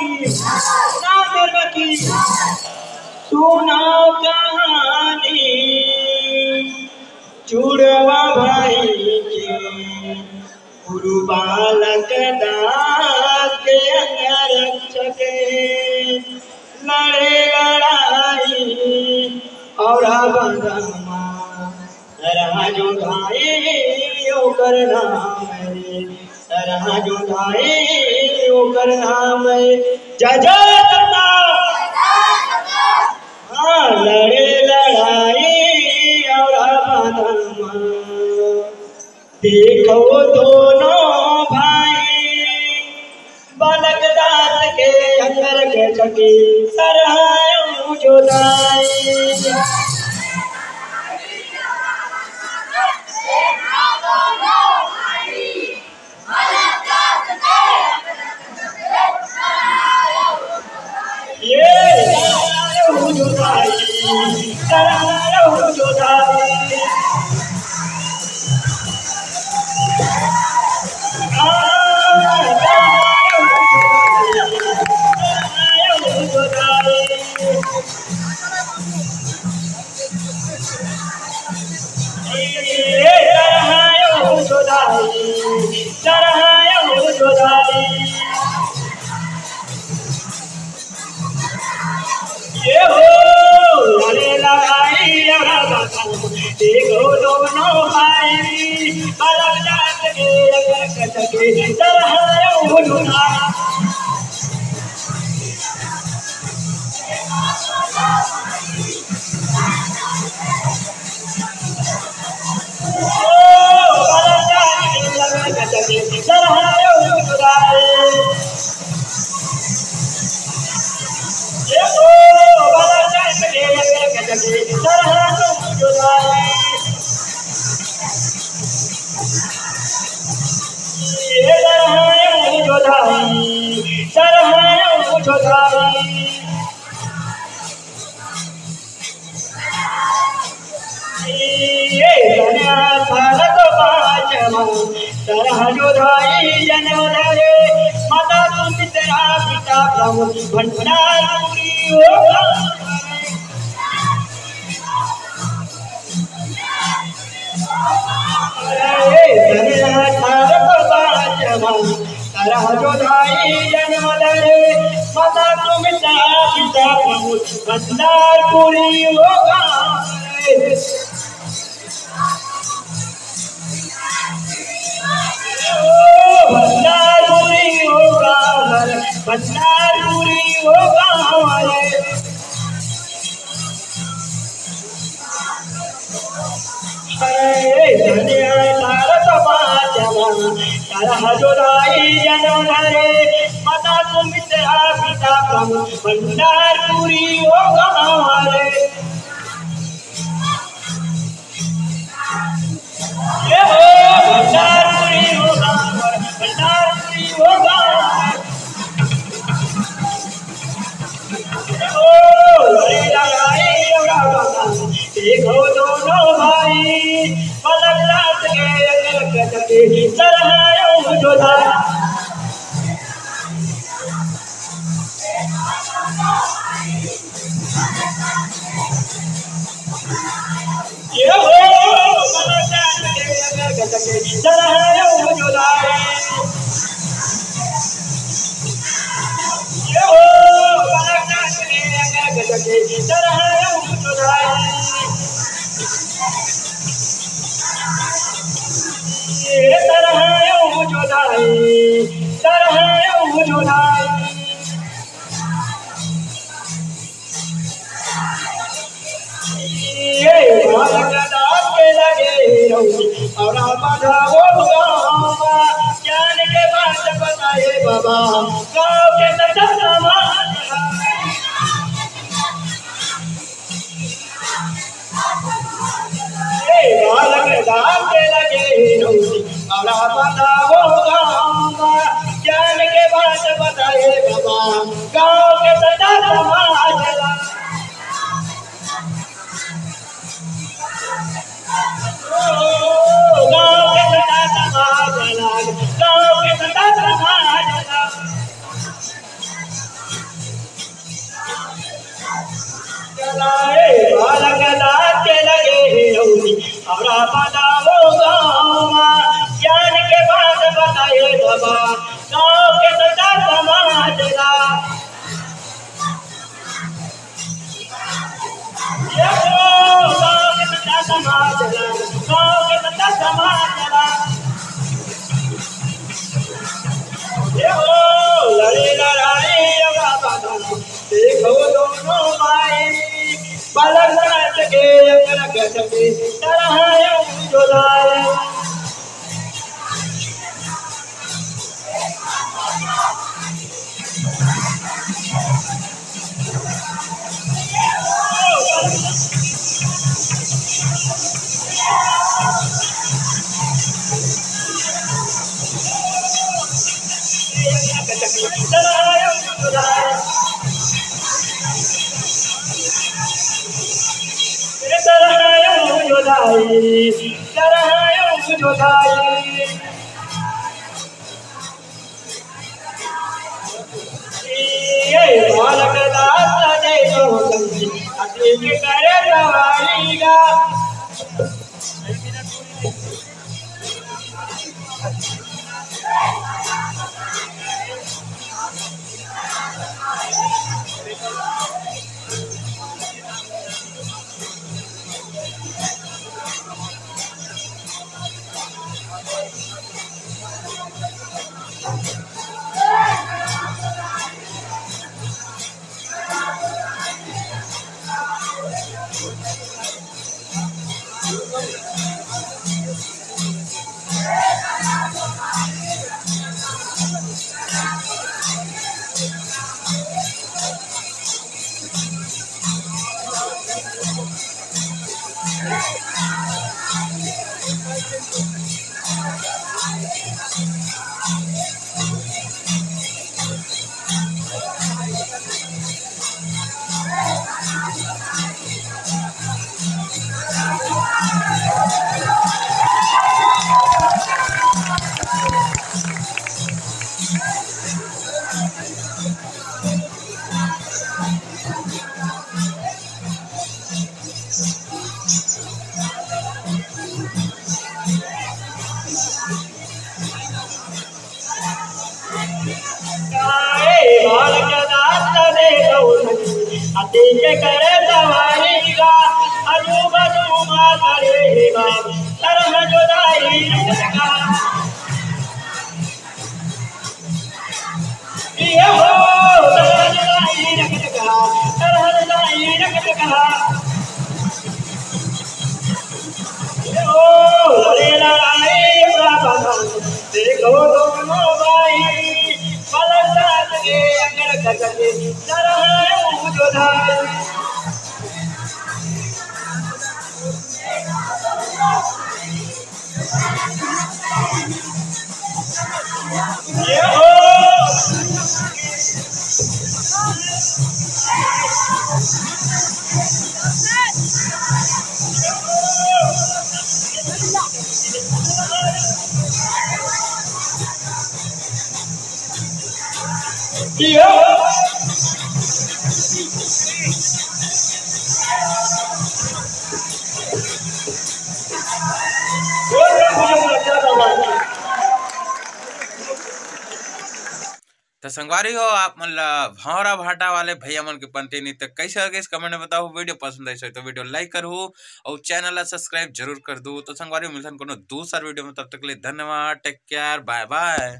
की ना धर्म की सुनाओ कहानी जुड़वा भाई के गुरु बालक दास के अंगरक्षक लड़े लड़ाई और बंधमा तरह जो धाए यो करना मेरे तरह जो धाए यो करना मैं जजा करना हाँ लड़े लड़ाई और बंधमा देखो दोनों भाई बालक दास के अंदर के चके सरायों जुदाई ये सरायों जुदाई सरायों जुदाई ये हो लड़े लड़ाई देखो दोनों भाई बालक दास के अंगरक्षक तरह जुदा माता तुम तेरा पिता प्रभु भंडार पूरी होगा तरह जोधाई जन्म धरे माता तुम तेरा पिता प्रभु भंडार पूरी होगा भंडार पूरी होगा भंडार पूरी होगा हमारे तरह जोदाई जन्म धरे माता तुम तेरा पिता प्रभु भंडार पूरी होगा हमारे भंडार पूरी होगा भंडार पूरी होगा लड़े लड़ाई देखो दोनों भाई बालक दास के अंगरक्षक तरह जुदा ये हो बालक दास के अंगरक्षक तरह जुदा ये हो बालक दास के अंगरक्षक तरह जुदा ये तरह जुदाई तरह जुदाई ये बालक दास के लगे और बधाओ गावा ज्ञान के बात बताए बाबा गाँव के तथा समाज बालक दास के लगे और बधाओ गावा ज्ञान के बात बताए बाबा गाँव के तथा समाज गाँव के तथा समाज गाँव के तथा समाज बाबा बताओ गाँव ज्ञान के बात बताए बाबा गाँव के सच्चा समाज का गाँव के सच्चा समाज गाँव के सच्चा समाज लड़े लड़ाई देखो दोनों भाई पलक नाच के अगर गजबे तरह जुलाए बालक दास जय करे सवारीगा अतिशय करे सवारीगा अजूब अजूबा करेगा तरह जुदाई रखा ये हो तरह जुदाई रखा तरह जुदाई रखा ये हो लड़े लड़ाई बाबा देखो दोनों भाई पलक नाच के अगर गजबे तरह जुदाई ये हो ये हो तो संगवारी हो आप मतलब भौरा भाटा वाले भैया मन के पंते नहीं तो कैसे लगे इस कमेंट में बताओ। वीडियो पसंद आई तो वीडियो लाइक करो और चैनल सब्सक्राइब जरूर कर दो। तो संगवारी मिलते हैं कोनो दूसरा वीडियो में, तब तक के लिए धन्यवाद, टेक केयर, बाय बाय।